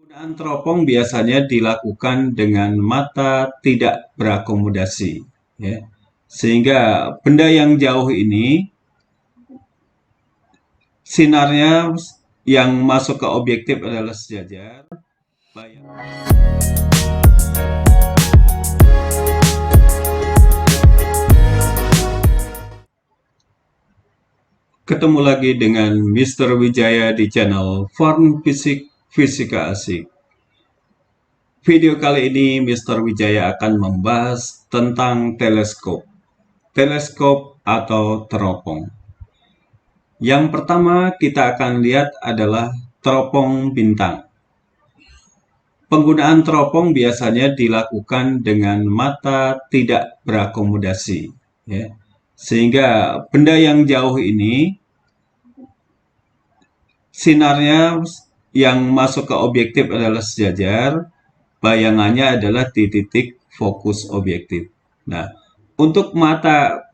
Penggunaan teropong biasanya dilakukan dengan mata tidak berakomodasi, ya. Sehingga benda yang jauh ini sinarnya yang masuk ke objektif adalah sejajar. Ketemu lagi dengan Mr. Wijaya di channel Form Fisika Asik. Video kali ini Mr. Wijaya akan membahas tentang teleskop. Teleskop atau teropong. Yang pertama kita akan lihat adalah teropong bintang. Penggunaan teropong biasanya dilakukan dengan mata tidak berakomodasi, ya. Sehingga benda yang jauh ini sinarnya yang masuk ke objektif adalah sejajar, bayangannya adalah di titik fokus objektif. Nah, untuk mata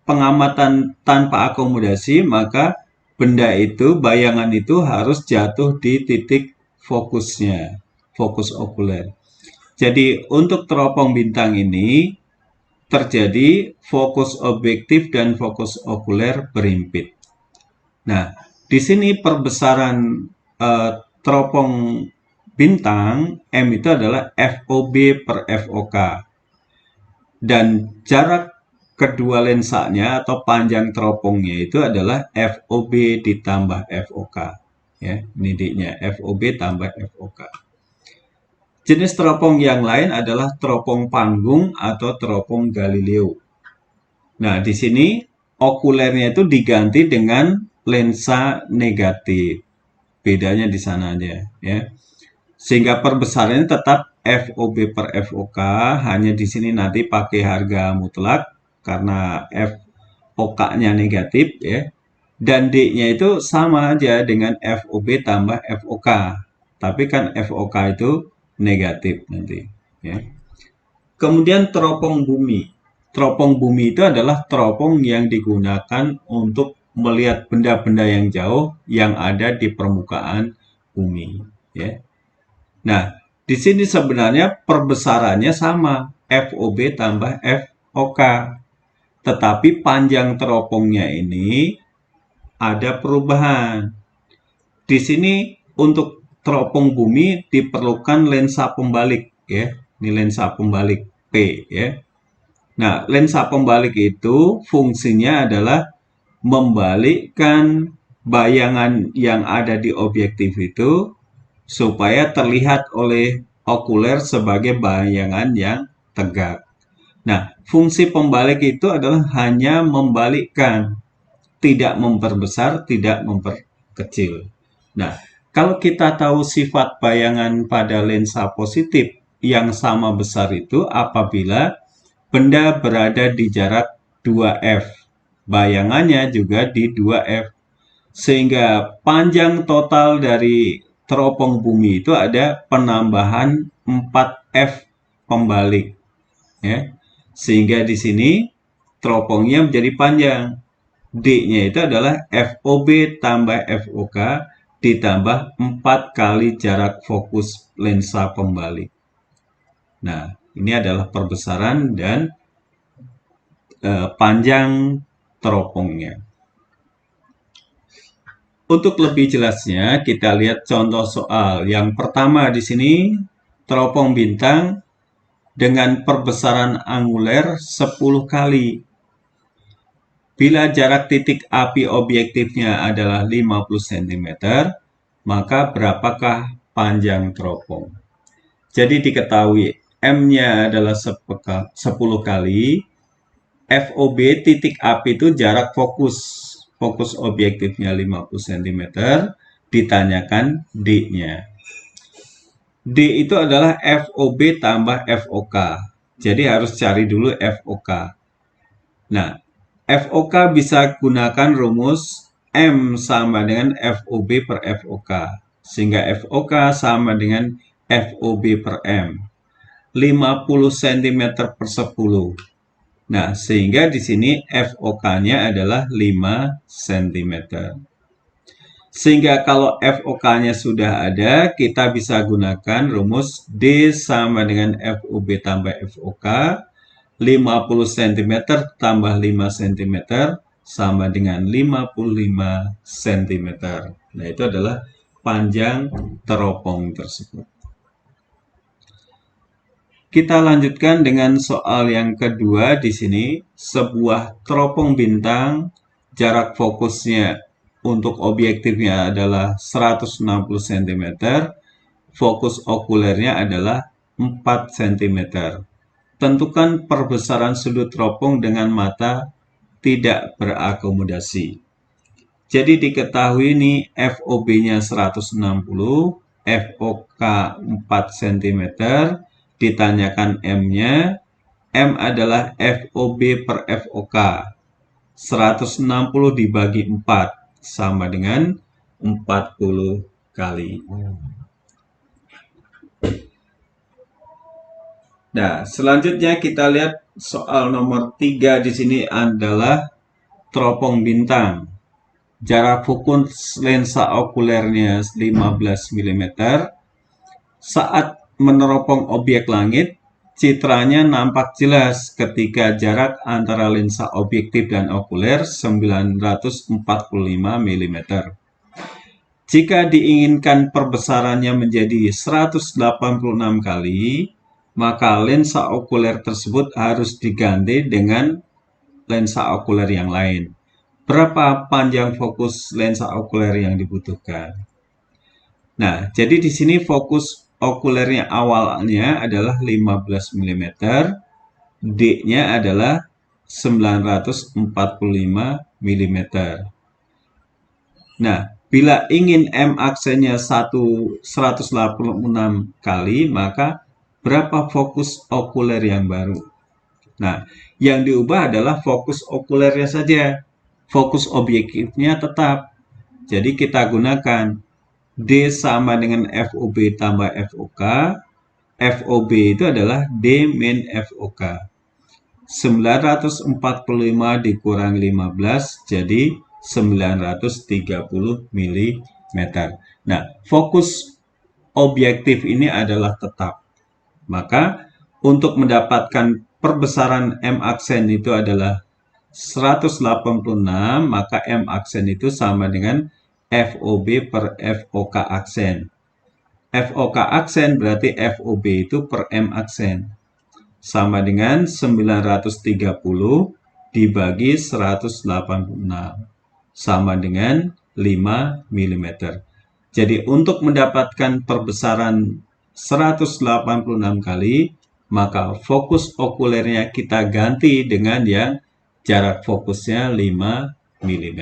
pengamatan tanpa akomodasi, maka benda itu, bayangan itu harus jatuh di titik fokusnya, fokus okuler. Jadi untuk teropong bintang ini terjadi fokus objektif dan fokus okuler berhimpit. Nah, di sini perbesaran teropong bintang M itu adalah FOB per FOK. Dan jarak kedua lensanya atau panjang teropongnya itu adalah FOB ditambah FOK. Ya, ini D-nya, FOB tambah FOK. Jenis teropong yang lain adalah teropong panggung atau teropong Galileo. Nah, di sini okulernya itu diganti dengan lensa negatif. Bedanya di sana aja, ya. Sehingga perbesarannya tetap FOB per FOK, hanya di sini nanti pakai harga mutlak karena FOK-nya negatif, ya. Dan D-nya itu sama aja dengan FOB tambah FOK. Tapi kan FOK itu negatif nanti, ya. Kemudian teropong bumi. Teropong bumi itu adalah teropong yang digunakan untuk melihat benda-benda yang jauh yang ada di permukaan bumi, ya. Nah, di sini sebenarnya perbesarannya sama, FOB tambah FOK. Tetapi panjang teropongnya ini ada perubahan. Di sini untuk teropong bumi diperlukan lensa pembalik, ya. Ini lensa pembalik P, ya. Nah, lensa pembalik itu fungsinya adalah membalikkan bayangan yang ada di objektif itu supaya terlihat oleh okuler sebagai bayangan yang tegak. Nah, fungsi pembalik itu adalah hanya membalikkan, tidak memperbesar, tidak memperkecil. Nah, kalau kita tahu sifat bayangan pada lensa positif yang sama besar itu apabila benda berada di jarak 2F. Bayangannya juga di 2F. Sehingga panjang total dari teropong bumi itu ada penambahan 4F pembalik, ya. Sehingga di sini teropongnya menjadi panjang. D-nya itu adalah FOB tambah FOK ditambah 4 kali jarak fokus lensa pembalik. Nah, ini adalah perbesaran dan panjang teropongnya. Untuk lebih jelasnya, kita lihat contoh soal. Yang pertama di sini, teropong bintang dengan perbesaran anguler 10 kali. Bila jarak titik api objektifnya adalah 50 cm, maka berapakah panjang teropong? Jadi diketahui M-nya adalah 10 kali. FOB titik api itu jarak fokus objektifnya 50 cm, ditanyakan D-nya. D itu adalah FOB tambah FOK. Jadi harus cari dulu FOK. Nah, FOK bisa gunakan rumus M sama dengan FOB per FOK. Sehingga FOK sama dengan FOB per M. 50 cm per 10. Nah, sehingga di sini FOK-nya adalah 5 cm. Sehingga kalau FOK-nya sudah ada, kita bisa gunakan rumus D sama dengan FOB tambah FOK, 50 cm tambah 5 cm sama dengan 55 cm. Nah, itu adalah panjang teropong tersebut. Kita lanjutkan dengan soal yang kedua di sini. Sebuah teropong bintang, jarak fokusnya untuk objektifnya adalah 160 cm, fokus okulernya adalah 4 cm. Tentukan perbesaran sudut teropong dengan mata tidak berakomodasi. Jadi diketahui ini FOB-nya 160, FOK 4 cm, ditanyakan M-nya. M adalah FOB per FOK. 160 dibagi 4 sama dengan 40 kali. Nah, selanjutnya kita lihat soal nomor 3 di sini adalah teropong bintang. Jarak fokus lensa okulernya 15 mm. Saat meneropong objek langit, citranya nampak jelas ketika jarak antara lensa objektif dan okuler 945 mm. Jika diinginkan perbesarannya menjadi 186 kali, maka lensa okuler tersebut harus diganti dengan lensa okuler yang lain. Berapa panjang fokus lensa okuler yang dibutuhkan? Nah, jadi di sini fokus okulernya awalnya adalah 15 mm, D-nya adalah 945 mm. Nah, bila ingin M aksennya 186 kali, maka berapa fokus okuler yang baru? Nah, yang diubah adalah fokus okulernya saja. Fokus objektifnya tetap. Jadi kita gunakan D sama dengan FOB tambah FOK. FOB itu adalah D min FOK. 945 dikurangi 15 jadi 930 mm. Nah, fokus objektif ini adalah tetap. Maka untuk mendapatkan perbesaran M aksen itu adalah 186, maka M aksen itu sama dengan FOB per FOK aksen. FOK aksen berarti FOB itu per M aksen. Sama dengan 930 dibagi 186. Sama dengan 5 mm. Jadi untuk mendapatkan perbesaran 186 kali, maka fokus okulernya kita ganti dengan yang jarak fokusnya 5 mm.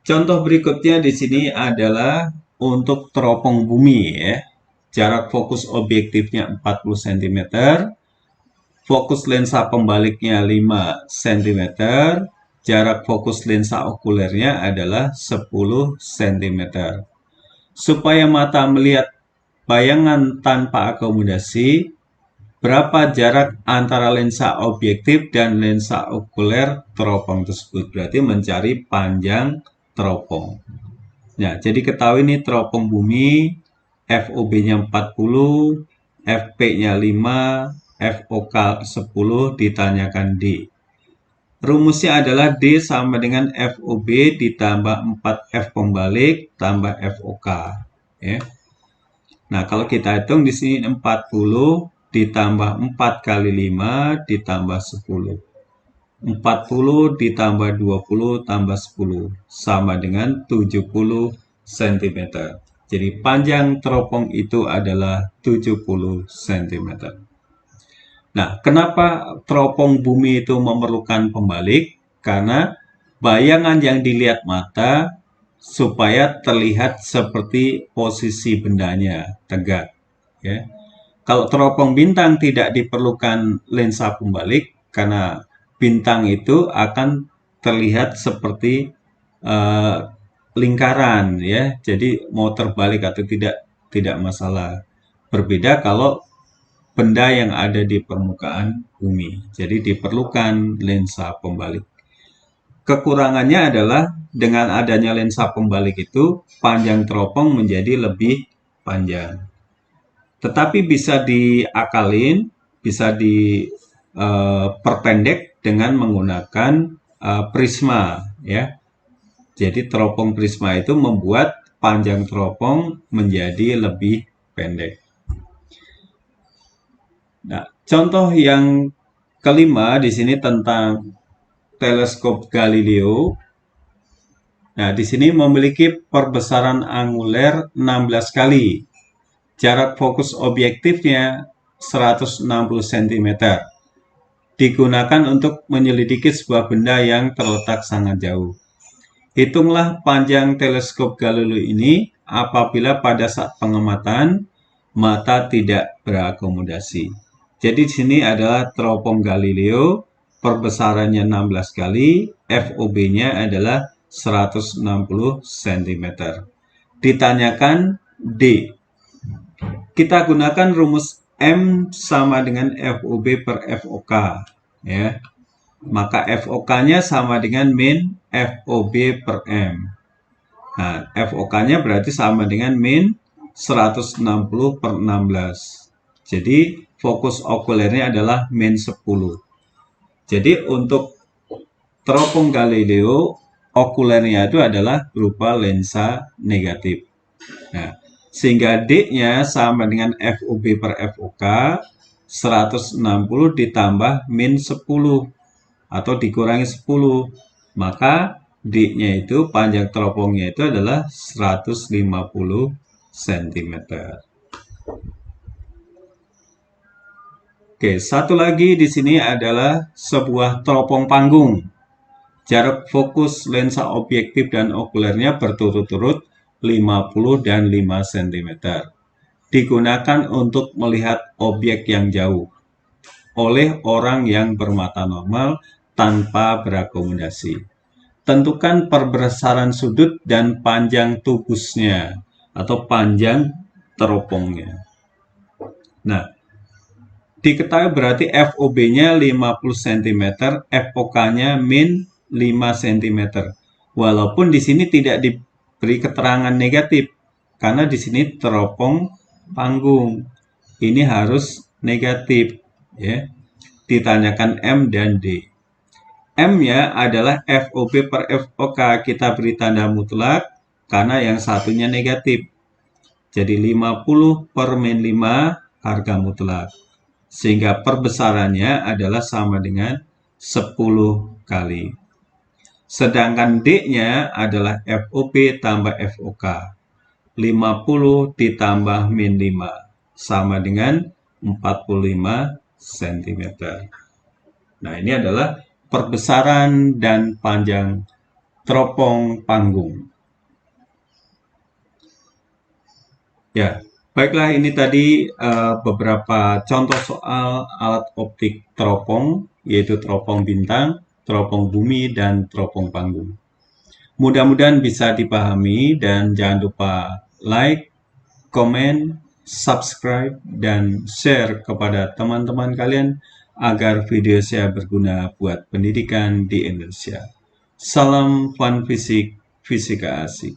Contoh berikutnya di sini adalah untuk teropong bumi ya. Jarak fokus objektifnya 40 cm, fokus lensa pembaliknya 5 cm, jarak fokus lensa okulernya adalah 10 cm. Supaya mata melihat bayangan tanpa akomodasi, berapa jarak antara lensa objektif dan lensa okuler teropong tersebut? Berarti mencari panjang teropong. Nah, jadi ketahui ini teropong bumi, FOB-nya 40, FP-nya 5, FOK 10, ditanyakan D. Rumusnya adalah D sama dengan FOB ditambah 4F pembalik tambah FOK. Ya. Nah, kalau kita hitung di sini 40 ditambah 4 kali 5 ditambah 10. 40 ditambah 20 tambah 10 sama dengan 70 cm. Jadi panjang teropong itu adalah 70 cm. Nah, kenapa teropong bumi itu memerlukan pembalik? Karena bayangan yang dilihat mata supaya terlihat seperti posisi bendanya tegak. Ya. Kalau teropong bintang tidak diperlukan lensa pembalik karena bintang itu akan terlihat seperti lingkaran ya. Jadi mau terbalik atau tidak masalah. Berbeda kalau benda yang ada di permukaan bumi. Jadi diperlukan lensa pembalik. Kekurangannya adalah dengan adanya lensa pembalik itu, panjang teropong menjadi lebih panjang. Tetapi bisa diakalin, bisa diperpendek dengan menggunakan prisma, ya. Jadi teropong prisma itu membuat panjang teropong menjadi lebih pendek. Nah, contoh yang kelima di sini tentang teleskop Galileo. Nah, di sini memiliki perbesaran anguler 16 kali. Jarak fokus objektifnya 160 cm. Digunakan untuk menyelidiki sebuah benda yang terletak sangat jauh. Hitunglah panjang teleskop Galileo ini apabila pada saat pengamatan mata tidak berakomodasi. Jadi di sini adalah teropong Galileo, perbesarannya 16 kali, FOB-nya adalah 160 cm. Ditanyakan D. Kita gunakan rumus M sama dengan FOB per FOK, ya. Maka FOK-nya sama dengan min FOB per M. Nah, FOK-nya berarti sama dengan min 160 per 16. Jadi, fokus okulernya adalah min 10. Jadi, untuk teropong Galileo, okulernya itu adalah berupa lensa negatif. Nah, sehingga D-nya sama dengan FOB per FOK, 160 ditambah min 10 atau dikurangi 10. Maka D-nya itu, panjang teropongnya itu adalah 150 cm. Oke, satu lagi di sini adalah sebuah teropong panggung. Jarak fokus lensa objektif dan okulernya berturut-turut 50 dan 5 cm. Digunakan untuk melihat objek yang jauh oleh orang yang bermata normal tanpa berakomodasi. Tentukan perbesaran sudut dan panjang tubusnya atau panjang teropongnya. Nah, diketahui berarti FOB-nya 50 cm, FOK-nya min 5 cm. Walaupun di sini tidak diberi keterangan negatif, karena di sini teropong panggung. Ini harus negatif, ya. Ditanyakan M dan D. M-nya adalah FOB per FOK, kita beri tanda mutlak karena yang satunya negatif. Jadi 50 per min 5 harga mutlak. Sehingga perbesarannya adalah sama dengan 10 kali. Sedangkan D-nya adalah FOB tambah FOK. 50 ditambah min 5 sama dengan 45 cm. Nah, ini adalah perbesaran dan panjang teropong panggung. Ya, baiklah, ini tadi beberapa contoh soal alat optik teropong, yaitu teropong bintang, teropong bumi, dan teropong panggung. Mudah-mudahan bisa dipahami dan jangan lupa like, komen, subscribe, dan share kepada teman-teman kalian agar video saya berguna buat pendidikan di Indonesia. Salam fun fisik, fisika asik.